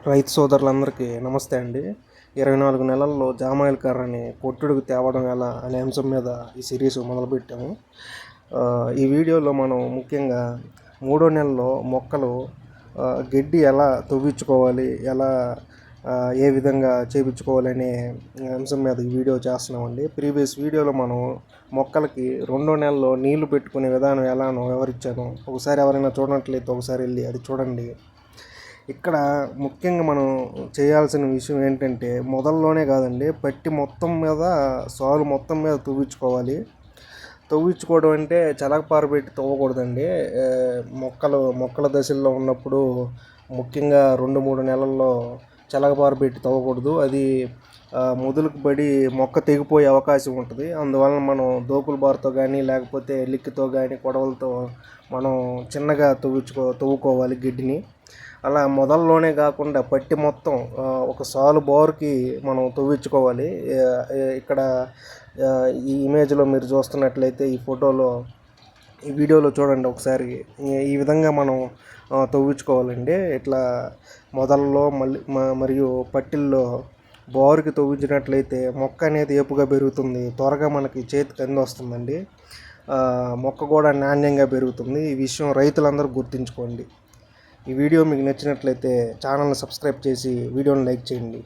రైతు సోదరులందరికీ నమస్తే అండి. 24 నెలల్లో జామాయిల్ కర్రని పొట్టుడుకు తేవడం ఎలా అనే అంశం మీద ఈ సిరీస్ మొదలుపెట్టాము. ఈ వీడియోలో మనం ముఖ్యంగా 3వ నెలలో మొక్కలు గడ్డి ఎలా తవ్వించుకోవాలి, ఎలా ఏ విధంగా చేయించుకోవాలనే అంశం మీద ఈ వీడియో చేస్తున్నామండి. ప్రీవియస్ వీడియోలో మనం మొక్కలకి 2వ నెలలో నీళ్లు పెట్టుకునే విధానం ఎలానో వివరించాను. ఒకసారి ఎవరైనా చూడనట్లయితే ఒకసారి వెళ్ళి అది చూడండి. ఇక్కడ ముఖ్యంగా మనం చేయాల్సిన విషయం ఏంటంటే మొదల్లోనే కాదండి, పట్టి మొత్తం మీద సాలు మొత్తం మీద తవ్వించుకోవాలి. తవ్వించుకోవడం అంటే చలకపార పెట్టి తవ్వకూడదండి. మొక్కల దశల్లో ఉన్నప్పుడు ముఖ్యంగా 2-3 నెలల్లో చలకపార పెట్టి తవ్వకూడదు. అది మొదలుకు పడి మొక్క తెగిపోయే అవకాశం ఉంటుంది. అందువలన మనం దోకుల బారుతో కానీ లేకపోతే లిక్కితో కానీ కొడవలతో మనం చిన్నగా తవ్వుకోవాలి గడ్డిని. అలా మొదల్లోనే కాకుండా పట్టి మొత్తం ఒక సాలు బోరుకి మనం తవ్వించుకోవాలి. ఇక్కడ ఈ ఇమేజ్లో మీరు చూస్తున్నట్లయితే ఈ వీడియోలో చూడండి ఒకసారి. ఈ విధంగా మనం తవ్వించుకోవాలండి. ఇట్లా మొదల్లో మరియు పట్టిల్లో బోరుకి తవ్వించినట్లయితే మొక్క అనేది ఏపుగా పెరుగుతుంది, త్వరగా మనకి చేతికి వస్తుందండి. మొక్క కూడా నాణ్యంగా పెరుగుతుంది. ఈ విషయం రైతులందరూ గుర్తుంచుకోండి. ఈ వీడియో మీకు నచ్చినట్లయితే ఛానల్ని సబ్స్క్రైబ్ చేసి వీడియోని లైక్ చేయండి.